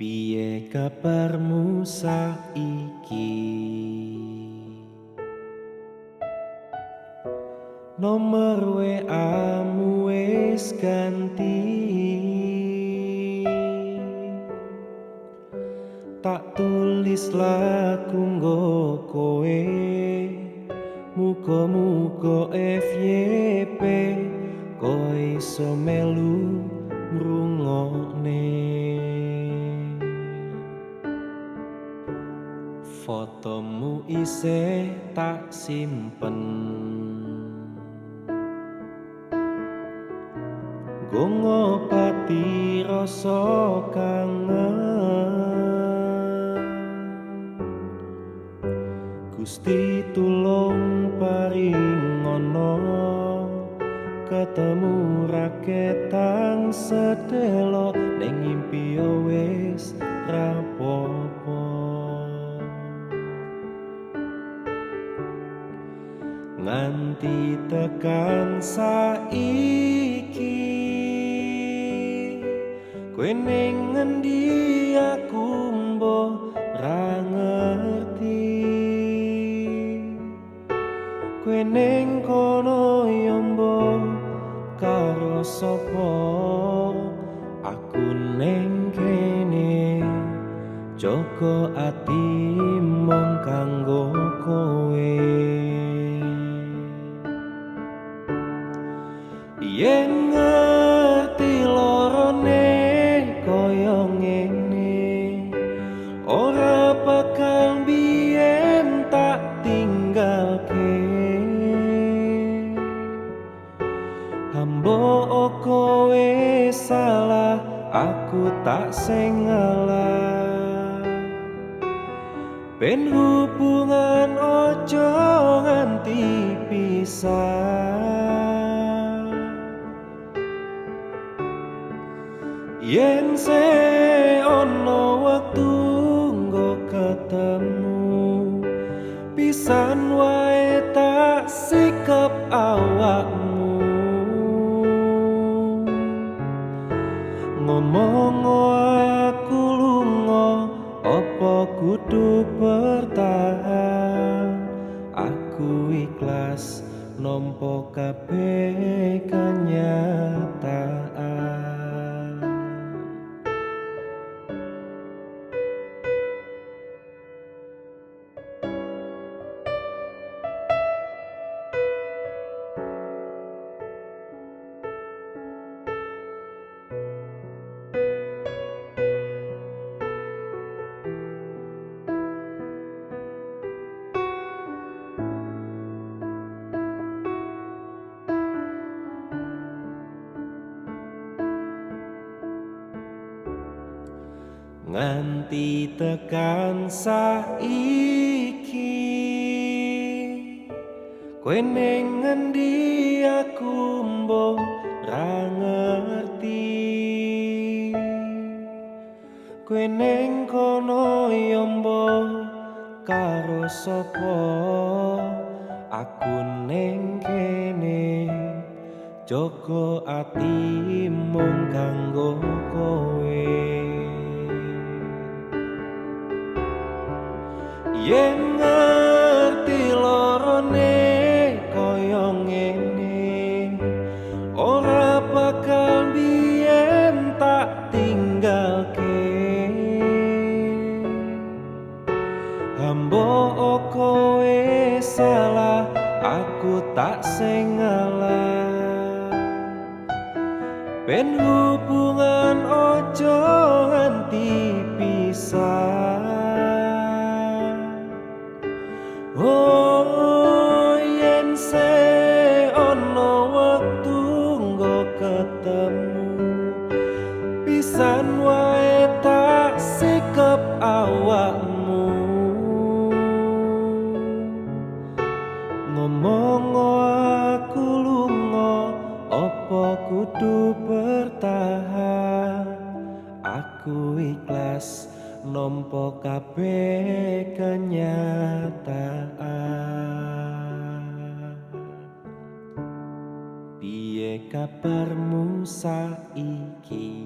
Piye kabarmu saiki? Nomor WA-mu wis ganti. Tak tulis lagu nggo kowe, muga-muga FYP koe iso melu ngrungokne. Fotomu isih tak simpen, nggo ngobati rasa kangen. Gusti tulung paringono, ketemu raketang sedelo ning ngimpi yo wis rapopo. Nganti tekan saiki kowe ning ngendi aku mbok ra ngerti. Kowe ning kono yo mbok karo sapa, aku ning kene jaga ati mung kanggo kowe. Yen ngerti lorone koyo ngene, ora bakal biyen tak tinggalke. Mbok kowe salah, aku tak sing ngalah. Ben hubungan ojo nganti pisah. Yen se ono wektu nggo ketemu, pisan wae tak sikep awakmu. Ngomong aku lunga, apa kudu bertahan? Aku ikhlas nampa kabeh kenyataan. Nganti tekan saiki kowe ning ngendi aku mbok ra ngerti. Kowe ning kono yo mbok karo sapa, aku ning kene jaga ati mung kanggo kowe. Yen ngerti lorone koyo ngene, ora bakal biyen tak tinggalke. Mbok kowe salah, aku tak sing ngalah. Ben hubungan ojo nganti pisah. Oh, yen se ono wektu nggo ketemu, pisan wae tak sikep awakmu. Ngomong aku lunga, apa kudu bertahan? Aku ikhlas nampa kabeh kenyataan. Piye kabarmu saiki?